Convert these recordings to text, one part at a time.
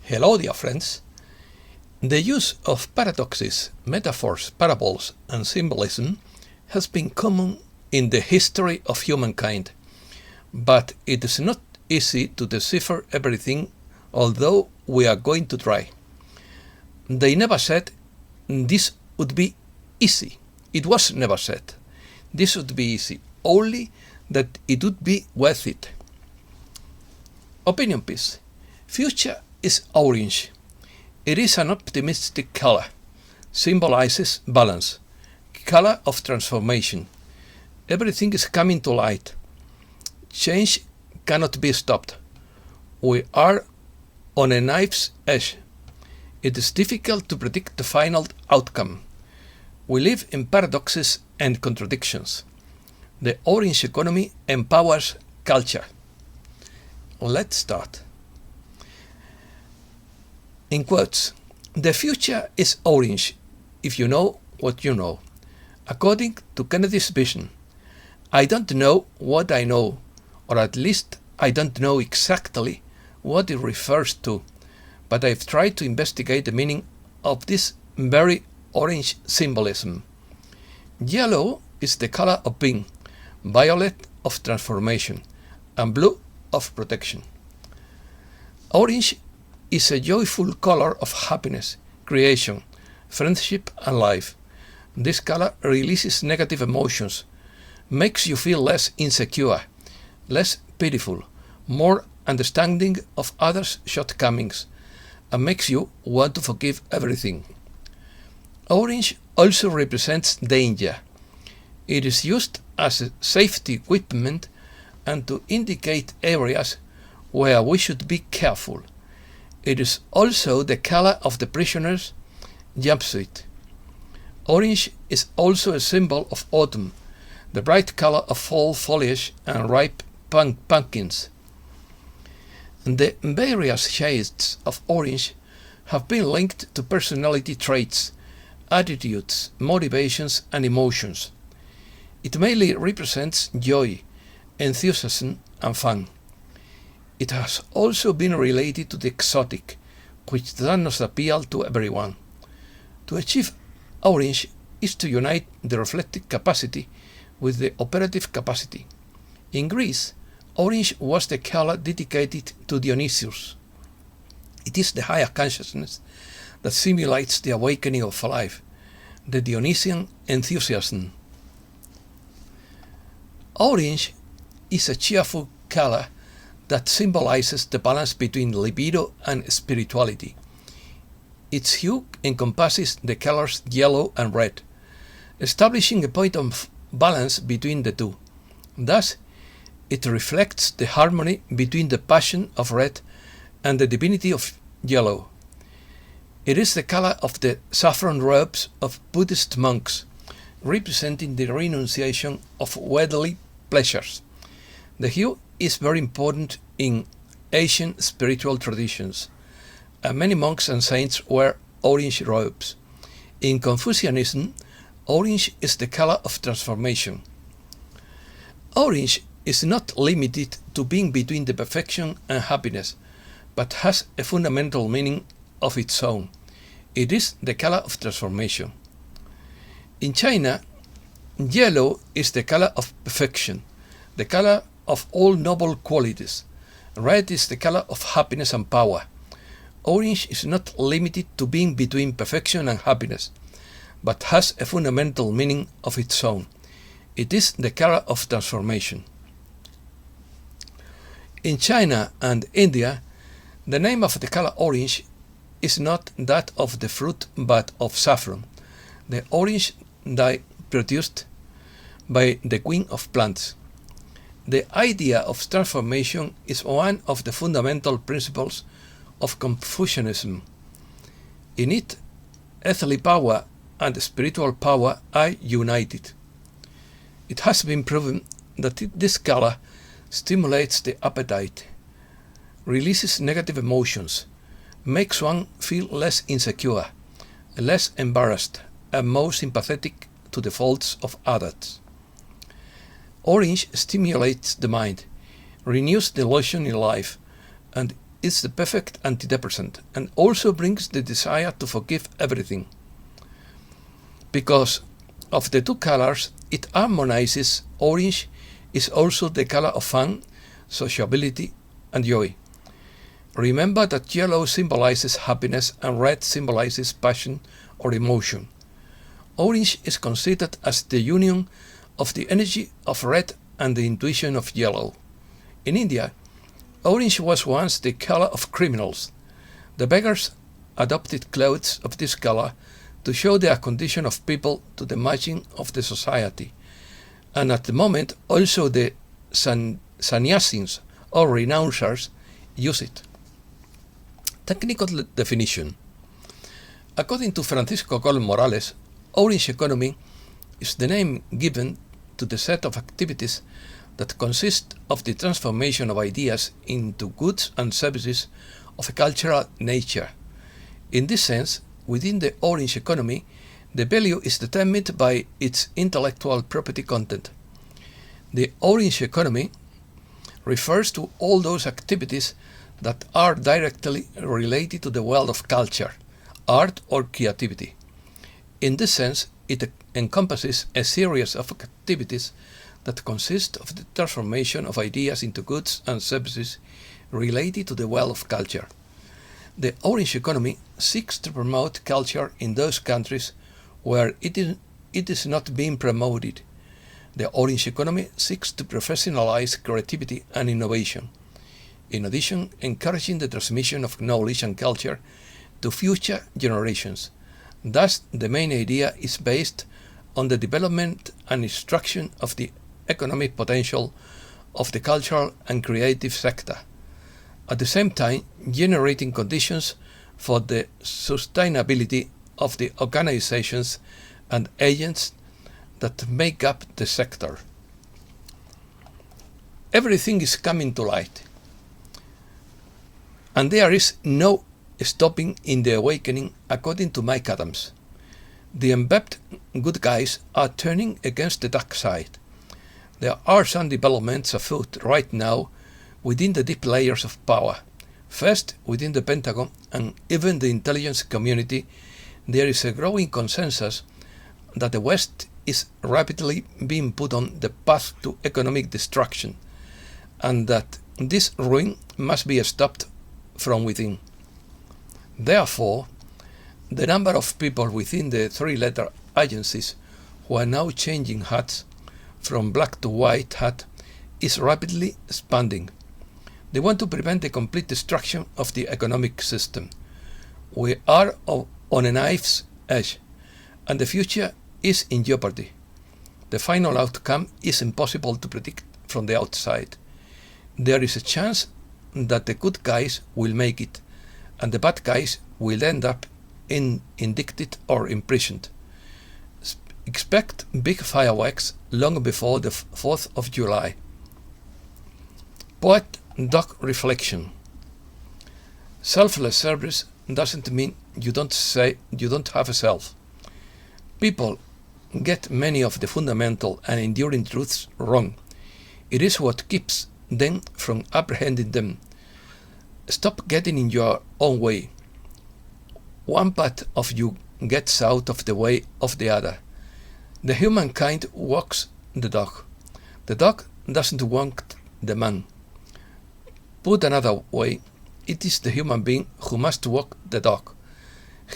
Hello, dear friends. The use of paradoxes, metaphors, parables, and symbolism has been common in the history of humankind, but it is not easy to decipher everything, although we are going to try. They never said this would be easy. It was never said this would be easy, only that it would be worth it. Opinion piece. Future is orange. It is an optimistic color. Symbolizes balance. Color of transformation. Everything is coming to light. Change cannot be stopped. We are on a knife's edge. It is difficult to predict the final outcome. We live in paradoxes and contradictions. The orange economy empowers culture. Let's start. In quotes, the future is orange if you know what you know. According to Kennedy's vision, I don't know what I know, or at least I don't know exactly what it refers to, but I've tried to investigate the meaning of this very orange symbolism. Yellow is the color of being, violet of transformation, and blue of protection. Orange is a joyful color of happiness, creation, friendship, and life. This color releases negative emotions, makes you feel less insecure, less pitiful, more understanding of others' shortcomings, and makes you want to forgive everything. Orange also represents danger. It is used as a safety equipment and to indicate areas where we should be careful. It is also the color of the prisoner's jumpsuit. Orange is also a symbol of autumn, the bright color of fall foliage and ripe pumpkins. The various shades of orange have been linked to personality traits, attitudes, motivations, and emotions. It mainly represents joy, enthusiasm, and fun. It has also been related to the exotic, which does not appeal to everyone. To achieve orange is to unite the reflective capacity with the operative capacity. In Greece, orange was the color dedicated to Dionysius. It is the higher consciousness that simulates the awakening of life, the Dionysian enthusiasm. Orange is a cheerful color that symbolizes the balance between libido and spirituality. Its hue encompasses the colors yellow and red, establishing a point of balance between the two. Thus, it reflects the harmony between the passion of red and the divinity of yellow. It is the color of the saffron robes of Buddhist monks, representing the renunciation of worldly pleasures. The hue is very important in Asian spiritual traditions. Many monks and saints wear orange robes. In Confucianism, orange is the color of transformation. Orange is not limited to being between the perfection and happiness, but has a fundamental meaning of its own. It is the color of transformation. In China, yellow is the color of perfection, the color of all noble qualities. Red is the color of happiness and power. Orange is not limited to being between perfection and happiness, but has a fundamental meaning of its own. It is the color of transformation. In China and India, the name of the color orange is not that of the fruit but of saffron, the orange dye produced by the queen of plants. The idea of transformation is one of the fundamental principles of Confucianism. In it, earthly power and spiritual power are united. It has been proven that this color stimulates the appetite, releases negative emotions, makes one feel less insecure, less embarrassed, and more sympathetic to the faults of others. Orange stimulates the mind, renews the illusion in life, and is the perfect antidepressant and also brings the desire to forgive everything. Because of the two colors it harmonizes, orange is also the color of fun, sociability, and joy. Remember that yellow symbolizes happiness and red symbolizes passion or emotion. Orange is considered as the union of the energy of red and the intuition of yellow. In India, orange was once the color of criminals. The beggars adopted clothes of this color to show their condition of people to the margin of the society, and at the moment also the sannyasis or renouncers use it. Technical definition. According to Francisco Gol Morales, orange economy is the name given to the set of activities that consist of the transformation of ideas into goods and services of a cultural nature. In this sense, within the orange economy, the value is determined by its intellectual property content. The orange economy refers to all those activities that are directly related to the world of culture, art, or creativity. In this sense, it encompasses a series of activities that consist of the transformation of ideas into goods and services related to the world of culture. The orange economy seeks to promote culture in those countries where it is not being promoted. The orange economy seeks to professionalize creativity and innovation, in addition encouraging the transmission of knowledge and culture to future generations. Thus, the main idea is based on the development and instruction of the economic potential of the cultural and creative sector, at the same time generating conditions for the sustainability of the organizations and agents that make up the sector. Everything is coming to light, and there is no stopping in the awakening, according to Mike Adams. The embedded good guys are turning against the dark side. There are some developments afoot right now within the deep layers of power. First, within the Pentagon and even the intelligence community, there is a growing consensus that the West is rapidly being put on the path to economic destruction, and that this ruin must be stopped from within. Therefore, the number of people within the three-letter agencies who are now changing hats from black to white hat is rapidly expanding. They want to prevent the complete destruction of the economic system. We are on a knife's edge, and the future is in jeopardy. The final outcome is impossible to predict from the outside. There is a chance that the good guys will make it, and the bad guys will end up indicted or imprisoned. Expect big fireworks long before the 4th of July. Poet Doc Reflection. Selfless service doesn't mean you don't have a self. People get many of the fundamental and enduring truths wrong. It is what keeps them from apprehending them. Stop getting in your own way. One part of you gets out of the way of the other. The humankind walks the dog. The dog doesn't walk the man. Put another way, it is the human being who must walk the dog.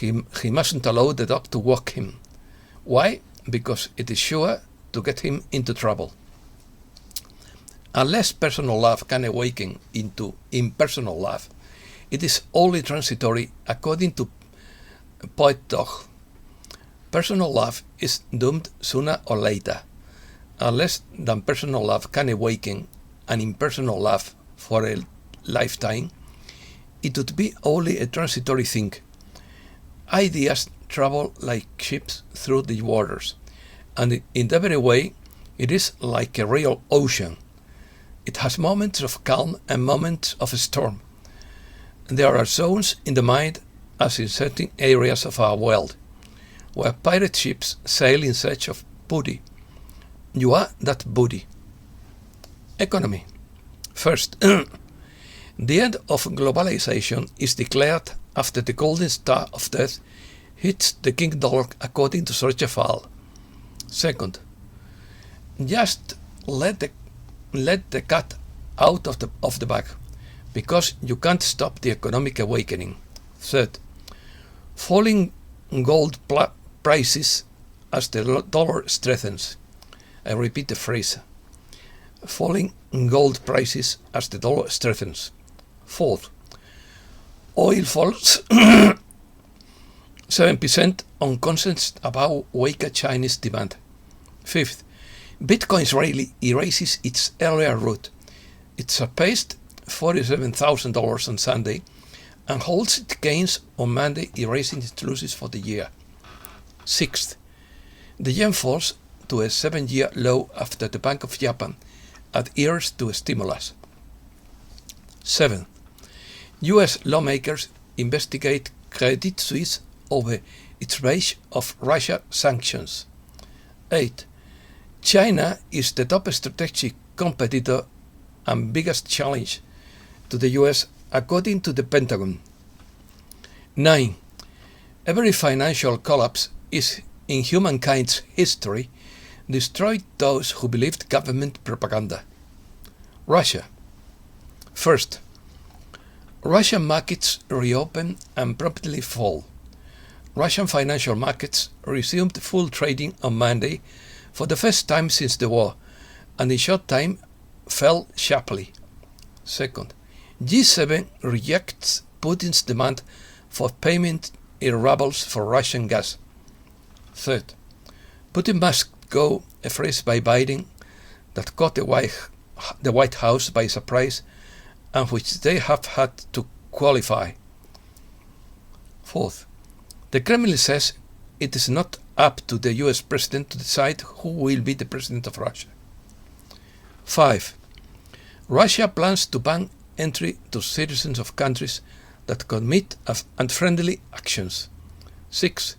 He mustn't allow the dog to walk him. Why? Because it is sure to get him into trouble. Unless personal love can awaken into impersonal love, it is only transitory, according to Poet Dog. Personal love is doomed sooner or later. Unless that personal love can awaken an impersonal love for a lifetime, it would be only a transitory thing. Ideas travel like ships through the waters, and in every way it is like a real ocean. It has moments of calm and moments of storm. There are zones in the mind, as in certain areas of our world, where pirate ships sail in search of booty. You are that booty. Economy. First, The end of globalization is declared after the golden star of death hits the king dollar according to such a fall. Second, just let the cat out of the bag, because you can't stop the economic awakening. Third, falling gold prices as the dollar strengthens. I repeat the phrase. Falling gold prices as the dollar strengthens. Fourth, oil falls 7% on concerns about weaker Chinese demand. Fifth, Bitcoin's rally erases its earlier route. It surpassed $47,000 on Sunday and holds its gains on Monday, erasing its losses for the year. Sixth, the yen falls to a 7-year low after the Bank of Japan adheres to a stimulus. 7. US lawmakers investigate Credit Suisse over its breach of Russia sanctions. 8. China is the top strategic competitor and biggest challenge to the US according to the Pentagon. 9. Every financial collapse is in humankind's history destroyed those who believed government propaganda. Russia. First, Russian markets reopen and promptly fall. Russian financial markets resumed full trading on Monday for the first time since the war, and in short time fell sharply. Second, G7 rejects Putin's demand for payment in rubles for Russian gas. Third, Putin must go, a phrase by Biden that caught the White House by surprise and which they have had to qualify. Fourth, the Kremlin says it is not up to the US president to decide who will be the president of Russia. 5. Russia plans to ban entry to citizens of countries that commit unfriendly actions. 6.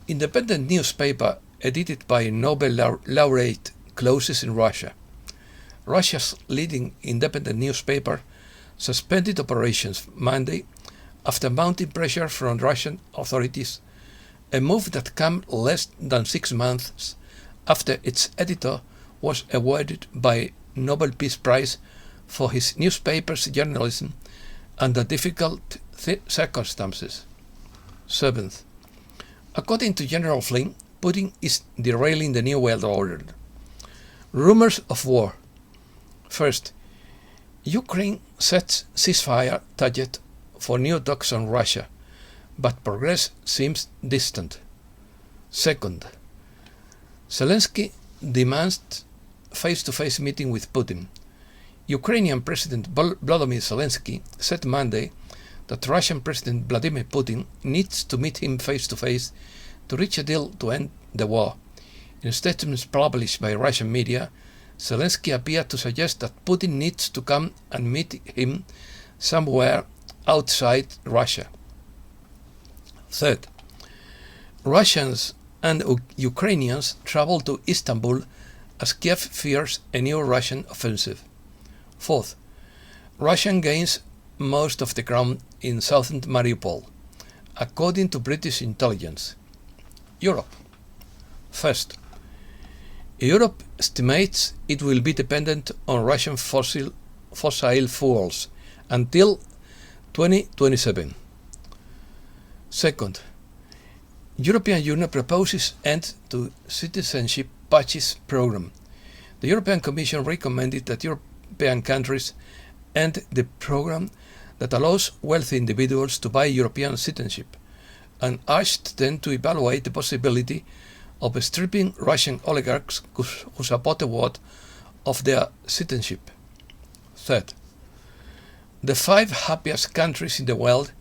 Independent newspaper edited by Nobel laureate closes in Russia. Russia's leading independent newspaper suspended operations Monday after mounting pressure from Russian authorities, a move that came less than 6 months after its editor was awarded by Nobel Peace Prize for his newspaper's journalism under difficult circumstances. 7th, according to General Flynn, Putin is derailing the New World Order. Rumors of war. First, Ukraine sets ceasefire target for new talks on Russia, but progress seems distant. Second, Zelensky demands face-to-face meeting with Putin. Ukrainian President Volodymyr Zelensky said Monday that Russian President Vladimir Putin needs to meet him face-to-face to reach a deal to end the war. In statements published by Russian media, Zelensky appeared to suggest that Putin needs to come and meet him somewhere outside Russia. Third, Russians and Ukrainians travel to Istanbul as Kiev fears a new Russian offensive. Fourth, Russia gains most of the ground in southern Mariupol, according to British intelligence. Europe. First, Europe estimates it will be dependent on Russian fossil fuels until 2027. Second, European Union proposes end to citizenship patches program. The European Commission recommended that European countries end the program that allows wealthy individuals to buy European citizenship, and urged them to evaluate the possibility of stripping Russian oligarchs who support the war of their citizenship. Third, the 5 happiest countries in the world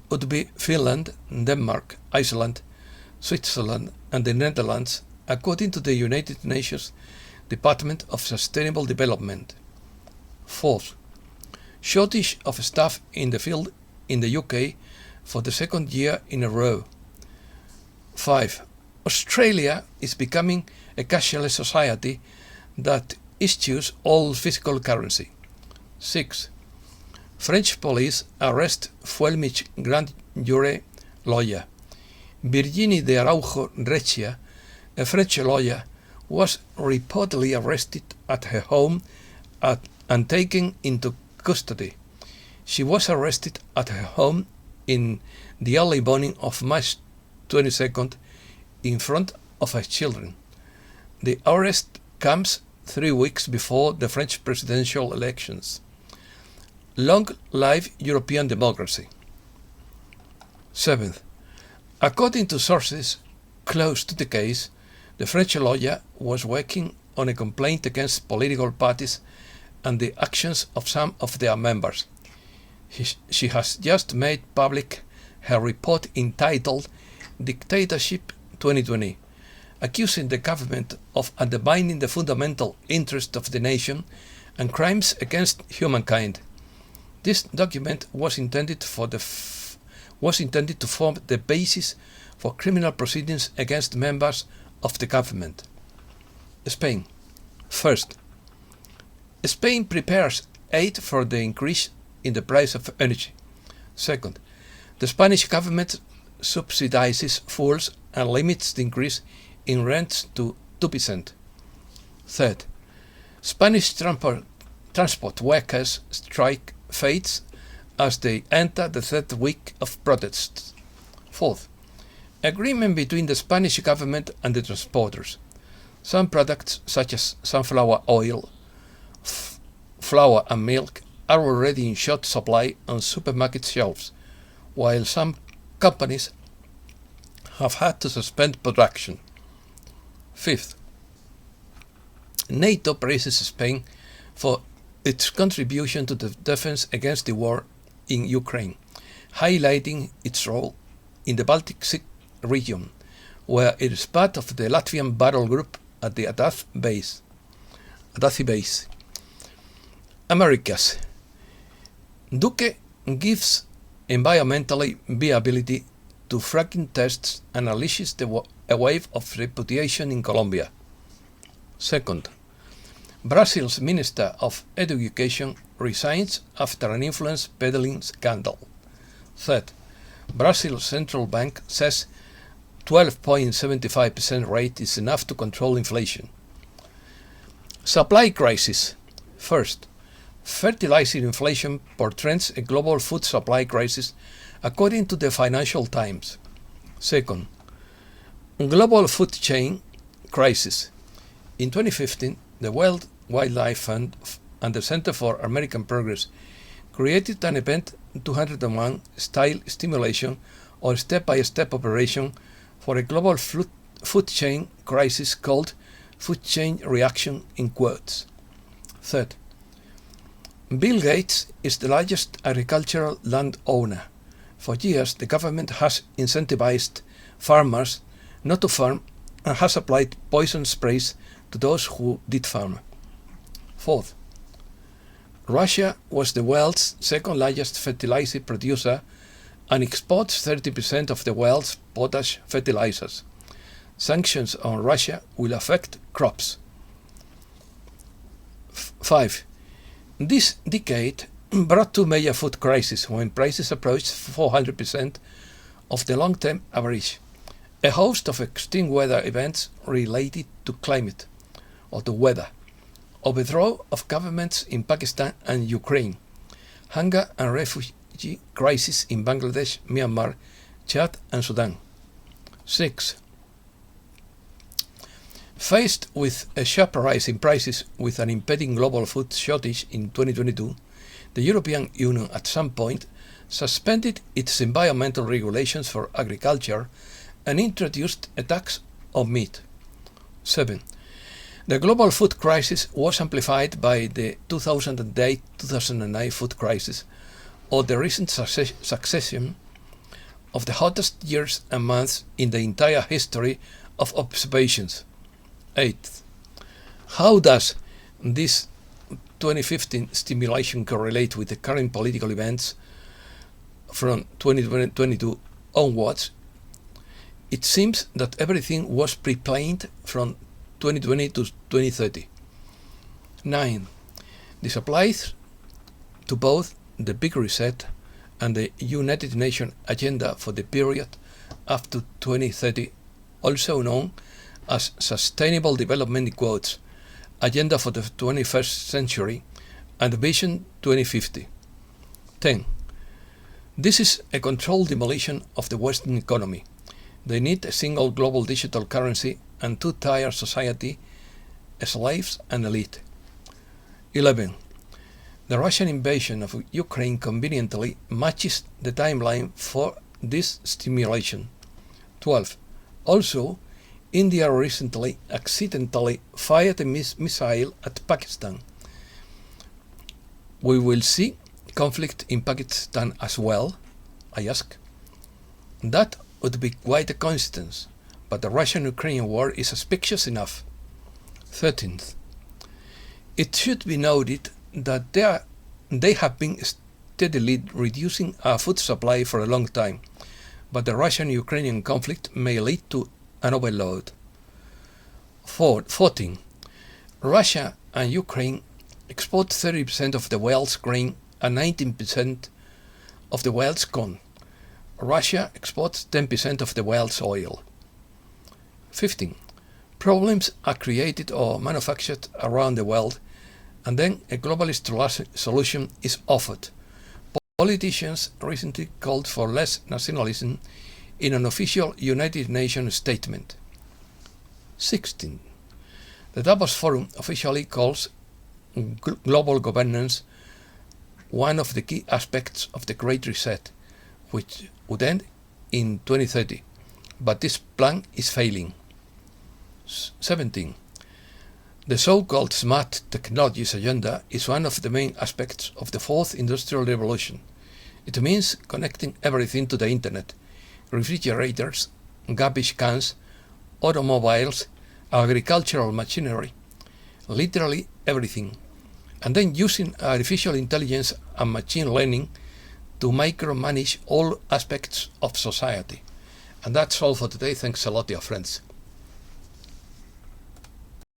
would be Finland, Denmark, Iceland, Switzerland, and the Netherlands, according to the United Nations Department of Sustainable Development. Fourth, shortage of staff in the field in the UK for the 2nd year in a row. 5. Australia is becoming a cashless society that eschews all physical currency. 6. French police arrest Flemish grand jury lawyer. Virginie de Araujo Rechia, a French lawyer, was reportedly arrested at her home and taken into custody. She was arrested at her home in the early morning of March 22nd in front of her children. The arrest comes 3 weeks before the French presidential elections. Long live European democracy. 7th. According to sources close to the case, the French lawyer was working on a complaint against political parties and the actions of some of their members. She has just made public her report entitled Dictatorship 2020, accusing the government of undermining the fundamental interest of the nation and crimes against humankind. This document was intended to form the basis for criminal proceedings against members of the government. Spain. First, Spain prepares aid for the increase in the price of energy. Second, the Spanish government subsidizes fuels and limits the increase in rents to 2%. Third, Spanish transport workers strike fades as they enter the third week of protests. Fourth, agreement between the Spanish government and the transporters. Some products such as sunflower oil, flour and milk are already in short supply on supermarket shelves, while some companies have had to suspend production. Fifth, NATO praises Spain for its contribution to the defense against the war in Ukraine, highlighting its role in the Baltic Sea region, where it is part of the Latvian battle group at the Adathi base. Americas. Duque gives environmentally viability to fracking tests and unleashes a wave of repudiation in Colombia. Second, Brazil's Minister of Education resigns after an influence peddling scandal. Third, Brazil's central bank says 12.75% rate is enough to control inflation. Supply crisis. First, fertilizer inflation portends a global food supply crisis according to the Financial Times. Second, global food chain crisis. In 2015, the World Wildlife Fund and the Center for American Progress created an Event 201 style stimulation or step-by-step operation for a global food chain crisis called Food Chain Reaction in quotes. Third, Bill Gates is the largest agricultural landowner. For years, the government has incentivized farmers not to farm and has applied poison sprays to those who did farm. Fourth, Russia was the world's second largest fertilizer producer and exports 30% of the world's potash fertilizers. Sanctions on Russia will affect crops. 5. This decade brought two major food crises when prices approached 400% of the long-term average. A host of extreme weather events related to climate or to weather. Overthrow of governments in Pakistan and Ukraine. Hunger and refugee crisis in Bangladesh, Myanmar, Chad and Sudan. 6. Faced with a sharp rise in prices with an impending global food shortage in 2022, the European Union at some point suspended its environmental regulations for agriculture and introduced a tax on meat. 7. The global food crisis was amplified by the 2008-2009 food crisis, or the recent succession of the hottest years and months in the entire history of observations. 8. How does this 2015 stimulation correlate with the current political events from 2022 onwards? It seems that everything was pre-planned from 2020 to 2030. 9. This applies to both the Big Reset and the United Nations Agenda for the period up to 2030, also known as Sustainable Development in quotes, Agenda for the 21st Century, and Vision 2050. 10. This is a controlled demolition of the Western economy. They need a single global digital currency and two-tier society, slaves and elite. 11. The Russian invasion of Ukraine conveniently matches the timeline for this stimulation. 12. Also, India recently accidentally fired a missile at Pakistan. We will see conflict in Pakistan as well, I ask. That would be quite a coincidence, but the Russian-Ukrainian war is suspicious enough. 13th. It should be noted that they have been steadily reducing our food supply for a long time, but the Russian-Ukrainian conflict may lead to an overload. 14. Russia and Ukraine export 30% of the world's grain and 19% of the world's corn. Russia exports 10% of the world's oil. 15. Problems are created or manufactured around the world, and then a globalist solution is offered. Politicians recently called for less nationalism in an official United Nations statement. 16. The Davos Forum officially calls global governance one of the key aspects of the Great Reset, which would end in 2030, but this plan is failing. 17. The so-called Smart Technologies Agenda is one of the main aspects of the Fourth Industrial Revolution. It means connecting everything to the Internet: refrigerators, garbage cans, automobiles, agricultural machinery, literally everything, and then using artificial intelligence and machine learning to micromanage all aspects of society. And that's all for today. Thanks a lot, dear friends.